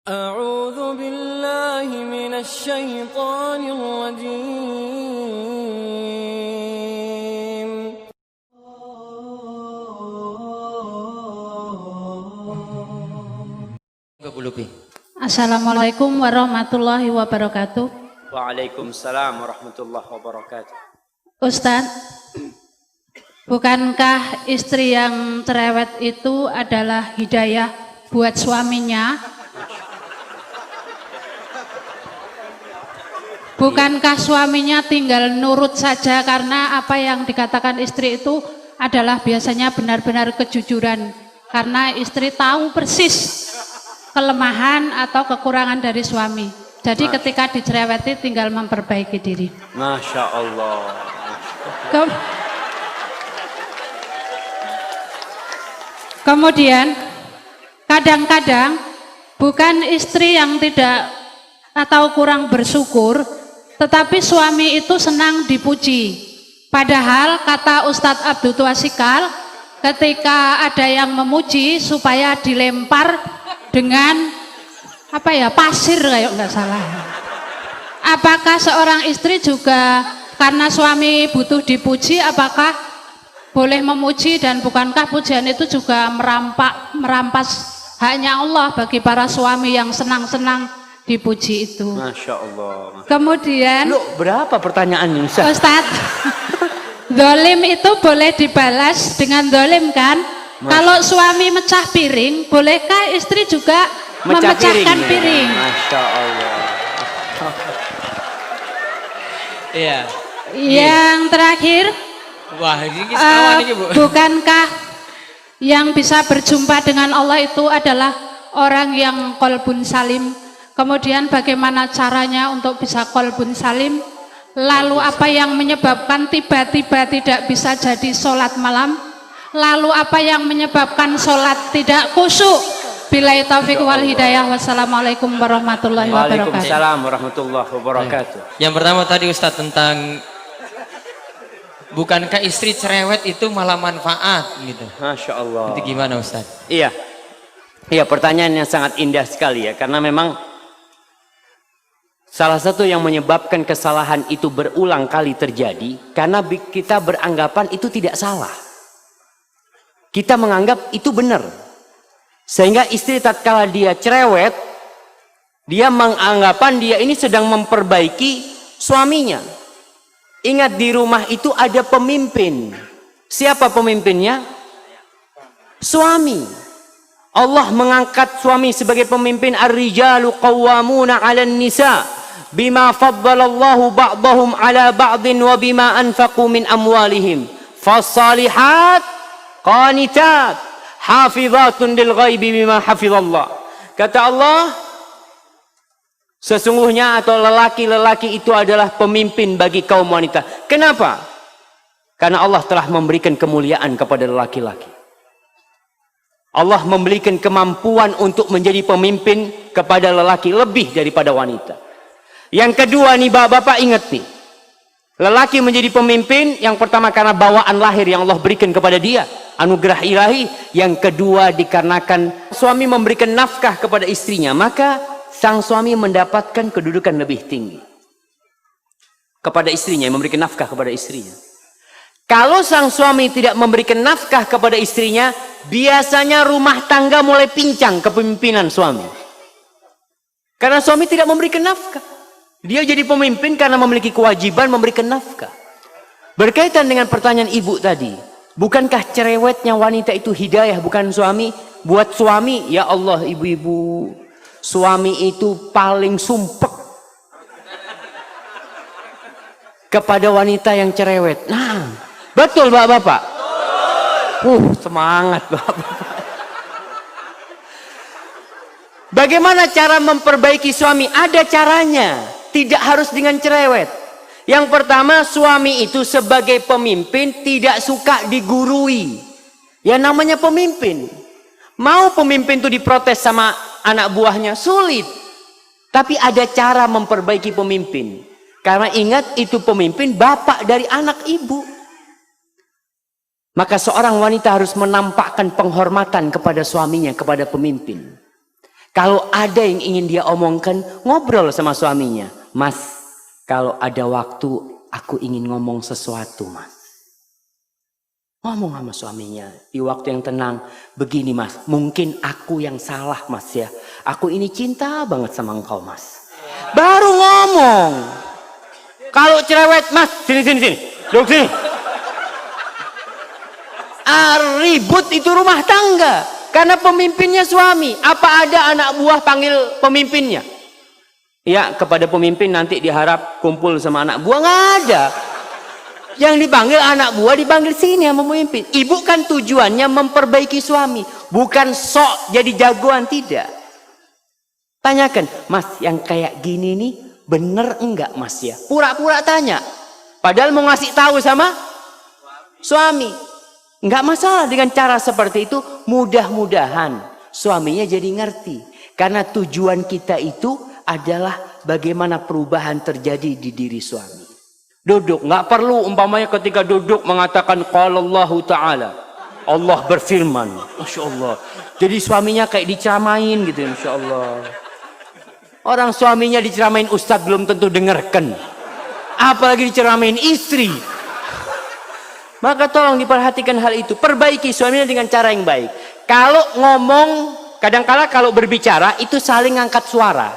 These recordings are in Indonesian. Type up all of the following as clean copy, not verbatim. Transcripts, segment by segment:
أعوذ بالله من الشيطان الرجيم. Assalamualaikum warahmatullahi wabarakatuh. Waalaikumsalam warahmatullahi wabarakatuh. Ustadz, bukankah istri yang cerewet itu adalah hidayah buat suaminya? Bukankah suaminya tinggal nurut saja karena apa yang dikatakan istri itu adalah biasanya benar-benar kejujuran, karena istri tahu persis kelemahan atau kekurangan dari suami. Jadi ketika dicereweti tinggal memperbaiki diri. Masya Allah. Kemudian kadang-kadang bukan istri yang tidak atau kurang bersyukur, tetapi suami itu senang dipuji. Padahal kata Ustadz Abdul Tuasikal, ketika ada yang memuji supaya dilempar dengan pasir kayak nggak salah. Apakah seorang istri juga karena suami butuh dipuji, apakah boleh memuji, dan bukankah pujian itu juga merampas haknya Allah bagi para suami yang senang-senang dipuji itu? Masya Allah. Kemudian berapa pertanyaannya Ustadz, dolim itu boleh dibalas dengan dolim kan? Kalau suami mecah piring, bolehkah istri juga memecahkan piring? Masya Allah. Iya. Yang terakhir, Wah, ini kawan ini, Bu. bukankah yang bisa berjumpa dengan Allah itu adalah orang yang qalbun salim? Kemudian bagaimana caranya untuk bisa qalbun salim? Lalu apa yang menyebabkan tiba-tiba tidak bisa jadi sholat malam? Lalu apa yang menyebabkan sholat tidak khusyuk? Billahi taufiq wal hidayah. Wassalamualaikum warahmatullahi wabarakatuh. Waalaikumsalam warahmatullahi wabarakatuh. Yang pertama tadi Ustadz tentang bukankah istri cerewet itu malah manfaat gitu. Masya Allah. Itu gimana Ustadz? Iya. Iya, pertanyaan yang sangat indah sekali ya, karena memang salah satu yang menyebabkan kesalahan itu berulang kali terjadi karena kita beranggapan itu tidak salah. Kita menganggap itu benar. Sehingga istri tatkala dia cerewet, dia menganggapan dia ini sedang memperbaiki suaminya. Ingat, di rumah itu ada pemimpin. Siapa pemimpinnya? Suami. Allah mengangkat suami sebagai pemimpin. Ar-rijalu qawwamuna 'alan nisa bima faddalallahu ba'dahum 'ala ba'din wa bima anfaqu min amwalihim. Fasalihat qanitat hafizatun lil ghaibi bima hafizallah. Kata Allah, sesungguhnya atau lelaki-lelaki itu adalah pemimpin bagi kaum wanita. Kenapa? Karena Allah telah memberikan kemuliaan kepada lelaki-laki. Allah memberikan kemampuan untuk menjadi pemimpin kepada lelaki lebih daripada wanita. Yang kedua nih bapak-bapak, ingat nih, lelaki menjadi pemimpin yang pertama karena bawaan lahir yang Allah berikan kepada dia, anugerah ilahi. Yang kedua dikarenakan suami memberikan nafkah kepada istrinya, maka sang suami mendapatkan kedudukan lebih tinggi kepada istrinya, memberikan nafkah kepada istrinya. Kalau sang suami tidak memberikan nafkah kepada istrinya, biasanya rumah tangga mulai pincang kepemimpinan suami. Karena suami tidak memberikan nafkah. Dia jadi pemimpin karena memiliki kewajiban memberikan nafkah. Berkaitan dengan pertanyaan ibu tadi, bukankah cerewetnya wanita itu hidayah bukan suami? Buat suami, ya Allah ibu-ibu, suami itu paling sumpek kepada wanita yang cerewet. Nah, betul bapak-bapak? Semangat bapak-bapak. Bagaimana cara memperbaiki suami? Ada caranya, tidak harus dengan cerewet. Yang pertama, suami itu sebagai pemimpin tidak suka digurui. Ya namanya pemimpin. Mau pemimpin itu diprotes sama anak buahnya, sulit. Tapi ada cara memperbaiki pemimpin. Karena ingat, itu pemimpin bapak dari anak ibu. Maka seorang wanita harus menampakkan penghormatan kepada suaminya, kepada pemimpin. Kalau ada yang ingin dia omongkan, ngobrol sama suaminya. Mas, kalau ada waktu aku ingin ngomong sesuatu, Mas. Ngomong sama suaminya di waktu yang tenang. Begini, Mas, mungkin aku yang salah, Mas ya. Aku ini cinta banget sama engkau, Mas. Baru ngomong. Kalau cerewet, Mas, sini. Duduk sini. Ribut itu rumah tangga. Karena pemimpinnya suami. Apa ada anak buah panggil pemimpinnya? Ya, kepada pemimpin nanti diharap kumpul sama anak buah. Nggak ada. Yang dipanggil anak buah dipanggil sini sama pemimpin. Ibu kan tujuannya memperbaiki suami. Bukan sok jadi jagoan, tidak. Tanyakan, Mas yang kayak gini nih bener enggak Mas ya? Pura-pura tanya. Padahal mau ngasih tahu sama suami. Enggak masalah dengan cara seperti itu. Mudah-mudahan suaminya jadi ngerti. Karena tujuan kita itu adalah bagaimana perubahan terjadi di diri suami. Duduk, nggak perlu umpamanya ketika duduk mengatakan qala Allah Ta'ala. Allah berfirman. Masya Allah. Jadi suaminya kayak diceramain gitu, Masya Allah. Orang suaminya diceramain ustadz belum tentu dengarkan. Apalagi diceramain istri. Maka tolong diperhatikan hal itu. Perbaiki suaminya dengan cara yang baik. Kalau ngomong, kadang-kala kalau berbicara itu saling ngangkat suara.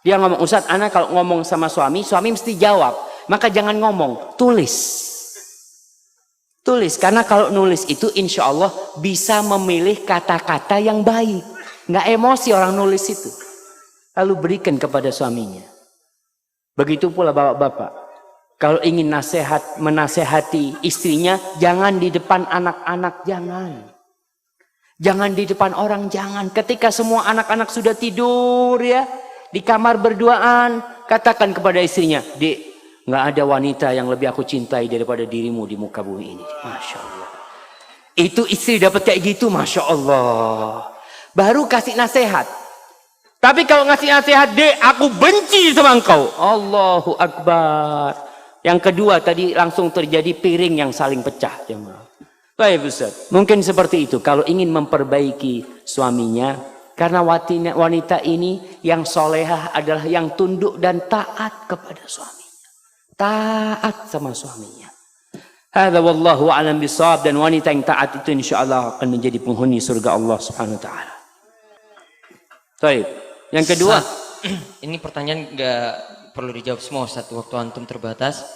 Dia ngomong, Ustadz, ana kalau ngomong sama suami mesti jawab. Maka jangan ngomong, tulis. Tulis, karena kalau nulis itu insya Allah bisa memilih kata-kata yang baik. Nggak emosi orang nulis itu. Lalu berikan kepada suaminya. Begitu pula bapak-bapak. Kalau ingin menasehati istrinya, jangan di depan anak-anak, jangan. Jangan di depan orang, jangan. Ketika semua anak-anak sudah tidur ya, di kamar berduaan, katakan kepada istrinya, Dek, nggak ada wanita yang lebih aku cintai daripada dirimu di muka bumi ini. Masya Allah. Itu istri dapat kayak gitu, Masya Allah. Baru kasih nasihat. Tapi kalau ngasih nasihat, Dek, aku benci sama engkau. Allahu Akbar. Yang kedua tadi langsung terjadi piring yang saling pecah. Baik Ustaz. Mungkin seperti itu. Kalau ingin memperbaiki suaminya. Karena wanita ini yang solehah adalah yang tunduk dan taat kepada suaminya. Taat sama suaminya. Hadza wallahu a'lam bishawab. Dan wanita yang taat itu insya Allah akan menjadi penghuni surga Allah subhanahu wa ta'ala. Baik. Yang kedua. Ini pertanyaan nggak perlu dijawab semua, satu waktu antum terbatas.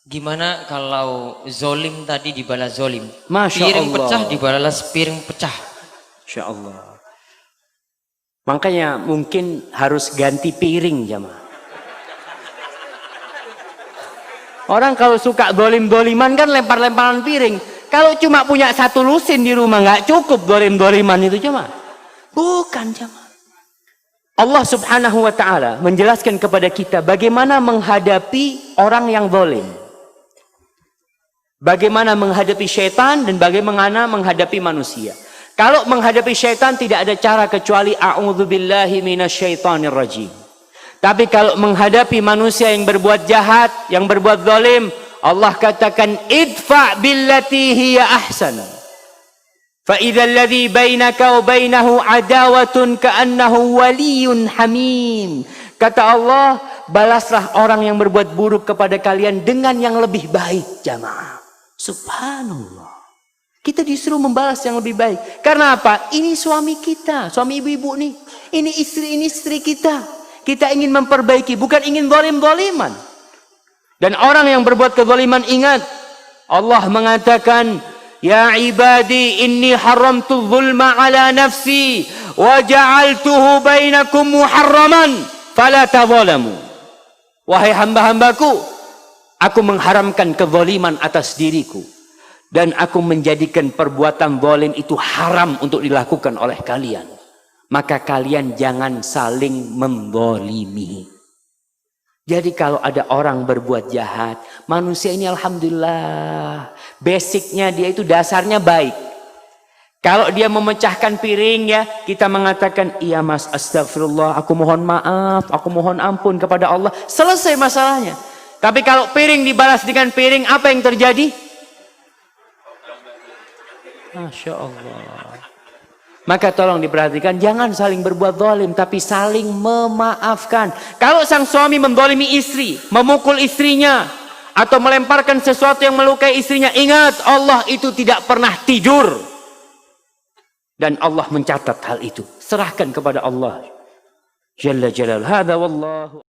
Gimana kalau zolim tadi dibalas zolim? Masya piring Allah. pecah dibalas piring pecah. Masya Allah. Makanya mungkin harus ganti piring jamaah. Orang kalau suka dolim-doliman kan lempar-lemparan piring. Kalau cuma punya satu lusin di rumah nggak cukup dolim-doliman itu jamaah. Bukan jamaah. Allah subhanahu wa ta'ala menjelaskan kepada kita bagaimana menghadapi orang yang zalim. Bagaimana menghadapi syaitan dan bagaimana menghadapi manusia. Kalau menghadapi syaitan tidak ada cara kecuali a'udzubillahi minasyaitonir rajim. Tapi kalau menghadapi manusia yang berbuat jahat, yang berbuat zalim, Allah katakan idfa billati hiya ahsan. Fa idzal ladzi bainaka wa bainahu adawatun ka'annahu waliyyun hamim. Kata Allah, balaslah orang yang berbuat buruk kepada kalian dengan yang lebih baik, jamaah. Subhanallah. Kita disuruh membalas yang lebih baik. Karena apa? Ini suami kita, suami ibu-ibu nih. Ini istri kita. Kita ingin memperbaiki, bukan ingin zalim-zaliman. Dan orang yang berbuat kezaliman, ingat, Allah mengatakan, Ya ibadi inni haramtu zulma ala nafsi wa ja'altuhu bainakum muharraman fala tadzalamu. Wahai hamba-hambaku, aku mengharamkan kezaliman atas diriku dan aku menjadikan perbuatan zalim itu haram untuk dilakukan oleh kalian. Maka kalian jangan saling menzalimi. Jadi kalau ada orang berbuat jahat, manusia ini alhamdulillah, basicnya dia itu dasarnya baik. Kalau dia memecahkan piring ya, kita mengatakan, iya mas, astagfirullah, aku mohon maaf, aku mohon ampun kepada Allah. Selesai masalahnya. Tapi kalau piring dibalas dengan piring, apa yang terjadi? Masya Allah. Maka tolong diperhatikan, jangan saling berbuat zalim, tapi saling memaafkan. Kalau sang suami mendolimi istri, memukul istrinya, atau melemparkan sesuatu yang melukai istrinya, ingat Allah itu tidak pernah tidur. Dan Allah mencatat hal itu. Serahkan kepada Allah Jalla Jalal. Hadza wallahu